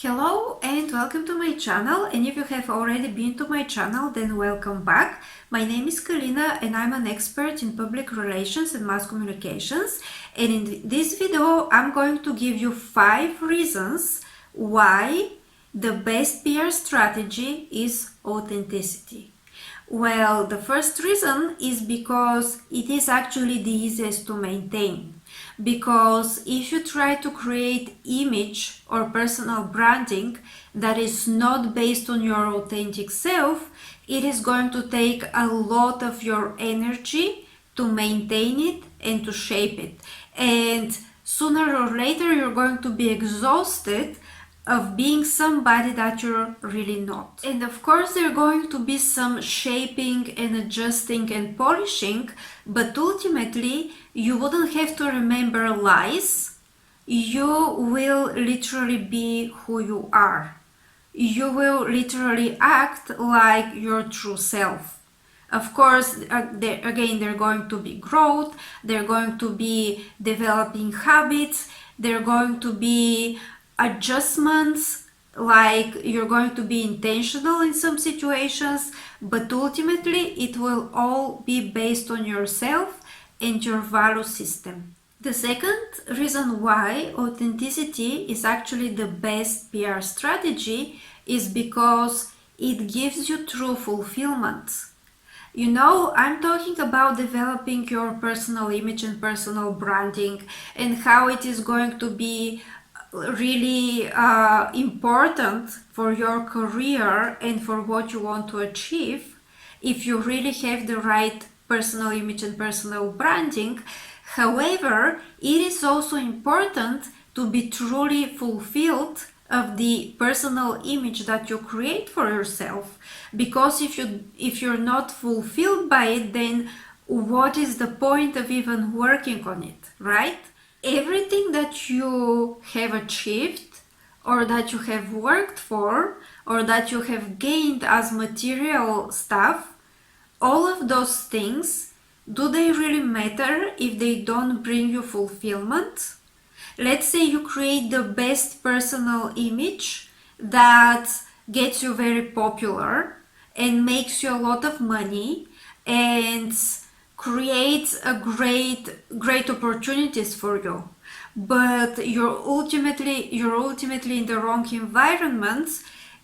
Hello and welcome to my channel, and if you have already been to my channel, then welcome back. My name is Kalina and I'm an expert in public relations and mass communications, and in this video I'm going to give you 5 reasons why the best PR strategy is authenticity. Well, the first reason is because it is actually the easiest to maintain. Because if you try to create image or personal branding that is not based on your authentic self, it is going to take a lot of your energy to maintain it and to shape it. And sooner or later you're going to be exhausted of being somebody that you're really not. And of course there are going to be some shaping and adjusting and polishing, but ultimately you wouldn't have to remember lies. You will literally be who you are. You will literally act like your true self. Of course, there are going to be growth, there are going to be developing habits, there are going to be adjustments, like you're going to be intentional in some situations, but ultimately it will all be based on yourself and your value system. The second reason why authenticity is actually the best PR strategy is because it gives you true fulfillment. You know, I'm talking about developing your personal image and personal branding and how it is going to be really important for your career and for what you want to achieve if you really have the right personal image and personal branding. However, it is also important to be truly fulfilled of the personal image that you create for yourself, because if you're not fulfilled by it, then what is the point of even working on it, right? Everything that you have achieved or that you have worked for or that you have gained as material stuff, all of those things, do they really matter if they don't bring you fulfillment? Let's say you create the best personal image that gets you very popular and makes you a lot of money and creates a great opportunities for you, but you're ultimately in the wrong environments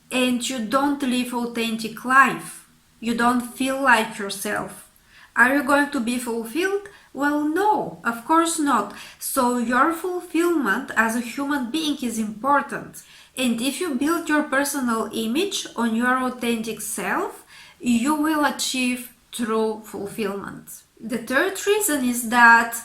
and you don't live authentic life. You don't feel like yourself. Are you going to be fulfilled? Well, no, of course not. So your fulfillment as a human being is important. And if you build your personal image on your authentic self, you will achieve true fulfillment. The third reason is that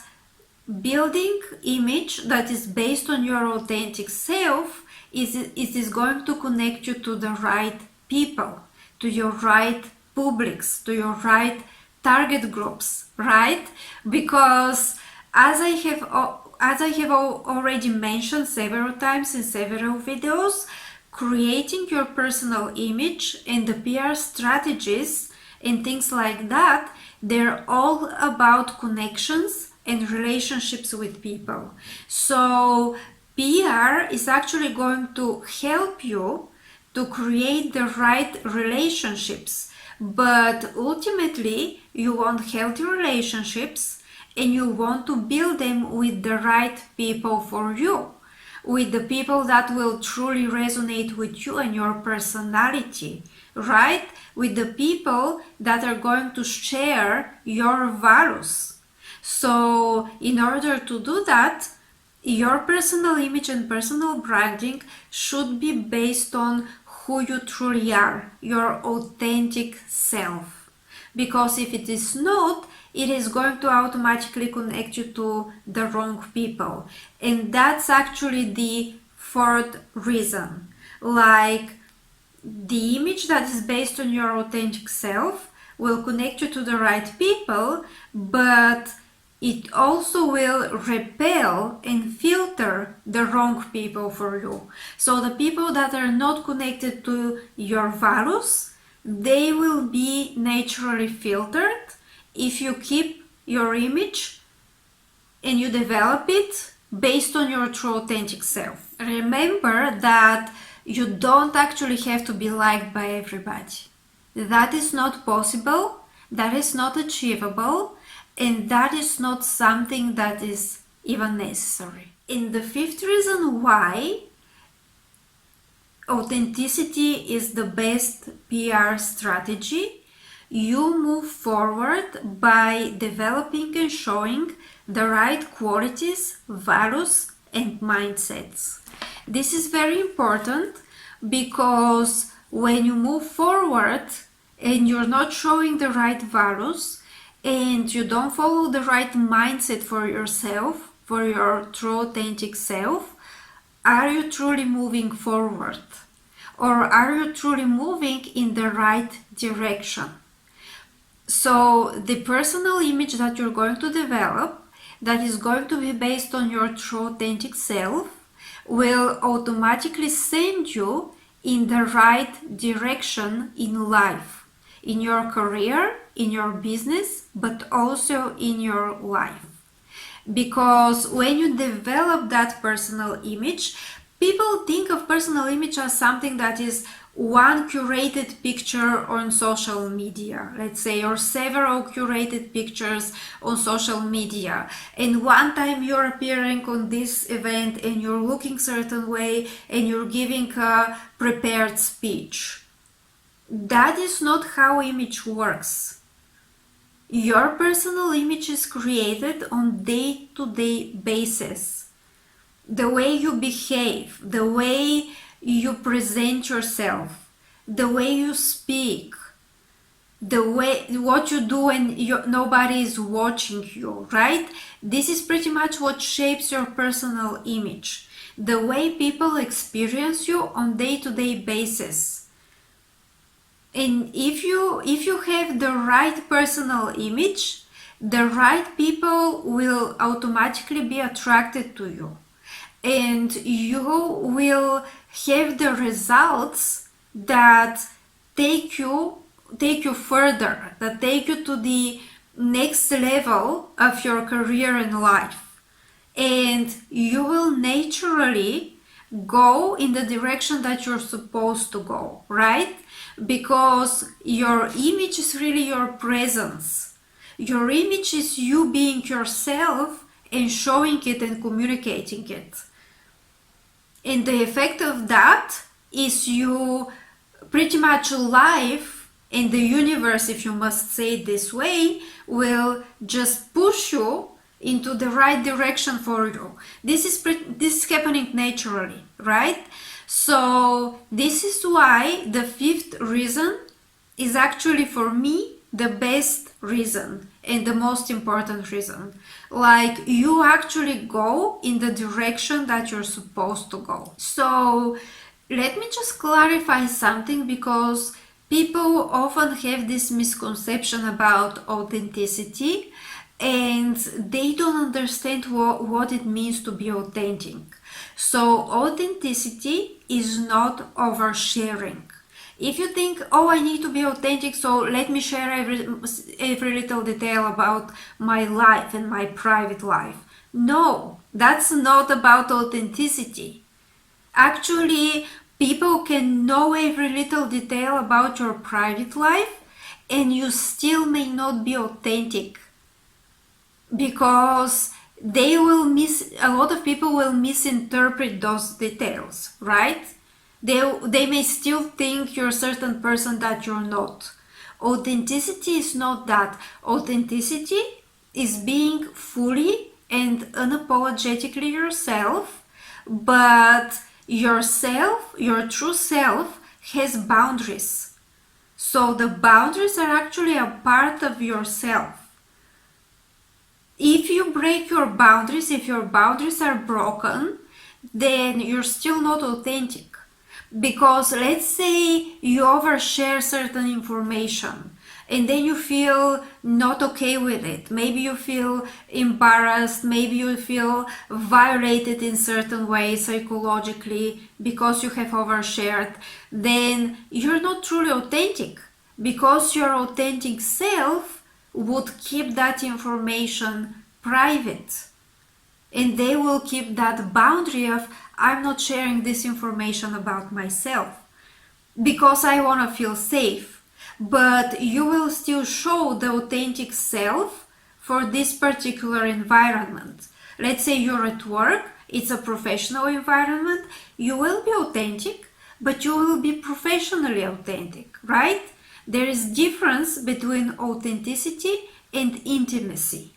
building image that is based on your authentic self is going to connect you to the right people, to your right publics, to your right target groups, right? Because as I have already mentioned several times in several videos, creating your personal image and the PR strategies and things like that, they're all about connections and relationships with people. So PR is actually going to help you to create the right relationships, but ultimately you want healthy relationships and you want to build them with the right people for you, with the people that will truly resonate with you and your personality, right? With the people that are going to share your values. So in order to do that, your personal image and personal branding should be based on who you truly are, your authentic self. Because if it is not, it is going to automatically connect you to the wrong people. And that's actually the fourth reason. Like, the image that is based on your authentic self will connect you to the right people, but it also will repel and filter the wrong people for you. So the people that are not connected to your values, they will be naturally filtered if you keep your image and you develop it based on your true authentic self. Remember that You don't actually have to be liked by everybody. That is not possible, that is not achievable, and that is not something that is even necessary. And the fifth reason why authenticity is the best PR strategy: you move forward by developing and showing the right qualities, values, and mindsets. This is very important because when you move forward and you're not showing the right values and you don't follow the right mindset for yourself, for your true authentic self, are you truly moving forward? Or are you truly moving in the right direction? So the personal image that you're going to develop, that is going to be based on your true authentic self, will automatically send you in the right direction in life, in your career, in your business, but also in your life. Because when you develop that personal image, people think of personal image as something that is one curated picture on social media, let's say, or several curated pictures on social media. And one time you're appearing on this event and you're looking certain way and you're giving a prepared speech. That is not how image works. Your personal image is created on day-to-day basis. The way you behave, the way you present yourself, the way you speak, the way what you do when nobody is watching you, right? This is pretty much what shapes your personal image. The way people experience you on day-to-day basis. And if you have the right personal image, the right people will automatically be attracted to you. And you will have the results that take you further, that take you to the next level of your career and life. And you will naturally go in the direction that you're supposed to go, right? Because your image is really your presence. Your image is you being yourself and showing it and communicating it. And the effect of that is you pretty much life and the universe, if you must say it this way, will just push you into the right direction for you. This is happening naturally, right? So this is why the fifth reason is actually for me the best reason and the most important reason. Like, you actually go in the direction that you're supposed to go. So let me just clarify something, because people often have this misconception about authenticity and they don't understand what it means to be authentic. So authenticity is not oversharing. If you think, oh, I need to be authentic, so let me share every little detail about my life and my private life. No, that's not about authenticity. Actually, people can know every little detail about your private life and you still may not be authentic, because a lot of people will misinterpret those details, right? They may still think you're a certain person that you're not. Authenticity is not that. Authenticity is being fully and unapologetically yourself, but yourself, your true self, has boundaries. So the boundaries are actually a part of yourself. If you break your boundaries, if your boundaries are broken, then you're still not authentic. Because let's say you overshare certain information and then you feel not okay with it. Maybe you feel embarrassed, maybe you feel violated in certain ways psychologically because you have overshared. Then you're not truly authentic, because your authentic self would keep that information private. And they will keep that boundary of, I'm not sharing this information about myself because I want to feel safe. But you will still show the authentic self for this particular environment. Let's say you're at work, it's a professional environment, you will be authentic, but you will be professionally authentic, right? There is difference between authenticity and intimacy.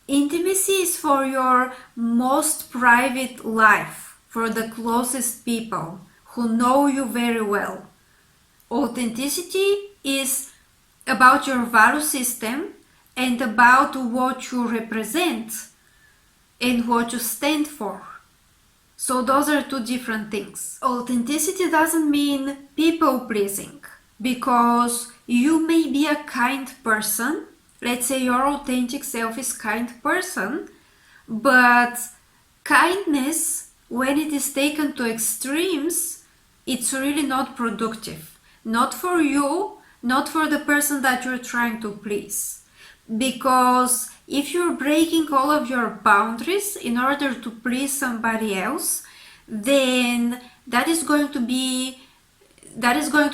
Intimacy is for your most private life, for the closest people who know you very well. Authenticity is about your value system and about what you represent and what you stand for. So those are two different things. Authenticity doesn't mean people pleasing, because you may be a kind person. Let's say your authentic self is kind person, but kindness, when it is taken to extremes, it's really not productive. Not for you, not for the person that you're trying to please. Because if you're breaking all of your boundaries in order to please somebody else, then that is going to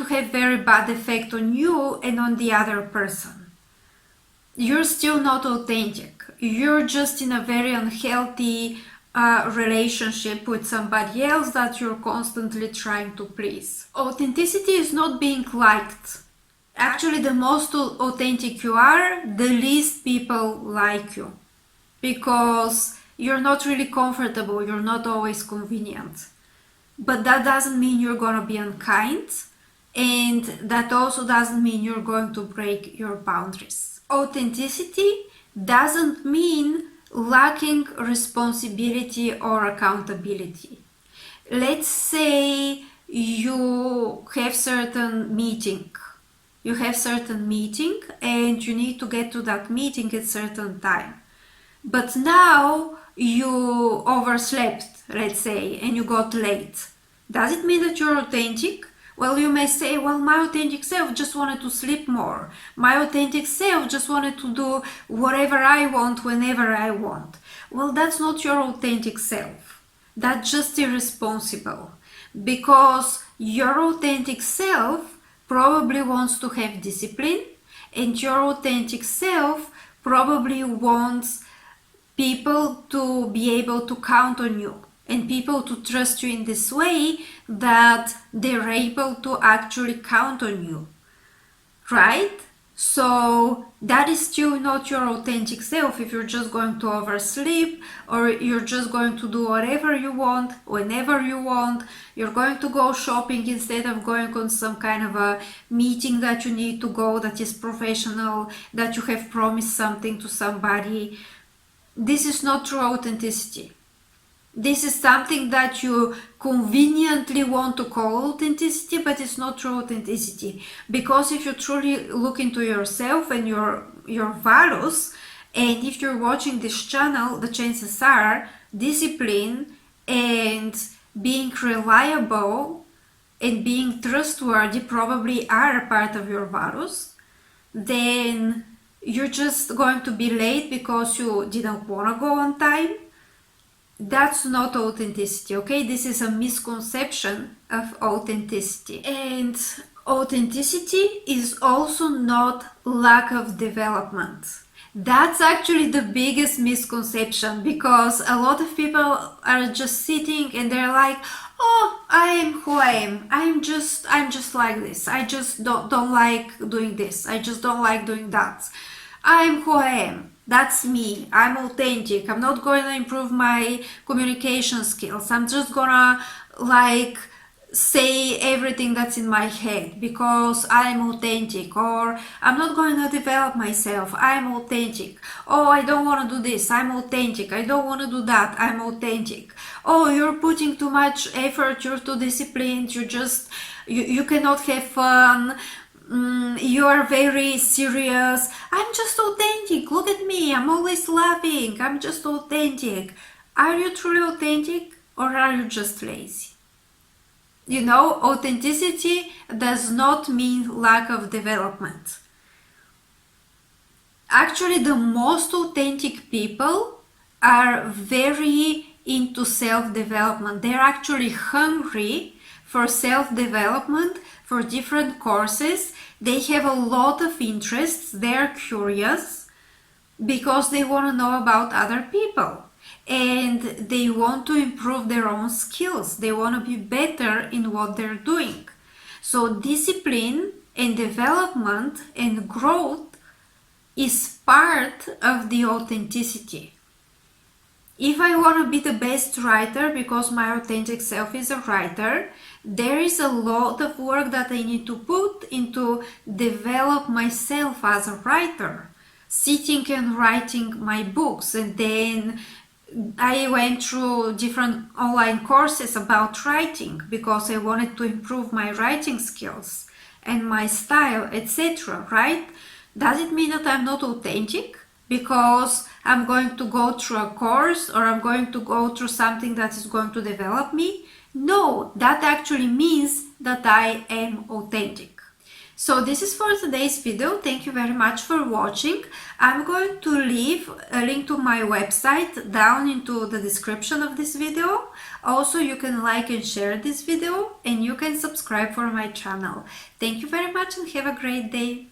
have very bad effect on you and on the other person. You're still not authentic. You're just in a very unhealthy relationship with somebody else that you're constantly trying to please. Authenticity is not being liked. Actually, the most authentic you are, the least people like you, because you're not really comfortable, you're not always convenient. But that doesn't mean you're going to be unkind, and that also doesn't mean you're going to break your boundaries. Authenticity doesn't mean lacking responsibility or accountability. Let's say you have certain meeting. You have certain meeting and you need to get to that meeting at certain time. But now you overslept, let's say, and you got late. Does it mean that you're authentic? Well, you may say, well, my authentic self just wanted to sleep more. My authentic self just wanted to do whatever I want, whenever I want. Well, that's not your authentic self. That's just irresponsible. Because your authentic self probably wants to have discipline, and your authentic self probably wants people to be able to count on you and people to trust you in this way that they're able to actually count on you, right? So that is still not your authentic self if you're just going to oversleep, or you're just going to do whatever you want, whenever you want. You're going to go shopping instead of going on some kind of a meeting that you need to go that is professional, that you have promised something to somebody. This is not true authenticity. This is something that you conveniently want to call authenticity, but it's not true authenticity. Because if you truly look into yourself and your values, and if you're watching this channel, the chances are discipline and being reliable and being trustworthy probably are a part of your values. Then you're just going to be late because you didn't want to go on time. That's not authenticity, okay? This is a misconception of authenticity. And authenticity is also not lack of development. That's actually the biggest misconception, because a lot of people are just sitting and they're like, oh, I am who I am. I'm just like this. I just don't like doing this. I just don't like doing that. I'm who I am. That's me. I'm authentic. I'm not going to improve my communication skills. I'm just gonna say everything that's in my head because I'm authentic. Or I'm not going to develop myself. I'm authentic. Oh, I don't want to do this. I'm authentic. I don't want to do that. I'm authentic. Oh, you're putting too much effort. You're too disciplined. You cannot have fun. You are very serious. I'm just authentic. Look at me. I'm always laughing. I'm just authentic. Are you truly authentic, or are you just lazy? You know, authenticity does not mean lack of development. Actually, the most authentic people are very into self-development. They're actually hungry for self-development, for different courses. They have a lot of interests. They're curious because they want to know about other people and they want to improve their own skills. They want to be better in what they're doing. So discipline and development and growth is part of the authenticity. If I want to be the best writer because my authentic self is a writer, there is a lot of work that I need to put into develop myself as a writer, sitting and writing my books. And then I went through different online courses about writing because I wanted to improve my writing skills and my style, etc. Right? Does it mean that I'm not authentic because I'm going to go through a course or I'm going to go through something that is going to develop me? No, that actually means that I am authentic. So this is for today's video. Thank you very much for watching. I'm going to leave a link to my website down into the description of this video. Also, you can like and share this video and you can subscribe for my channel. Thank you very much and have a great day.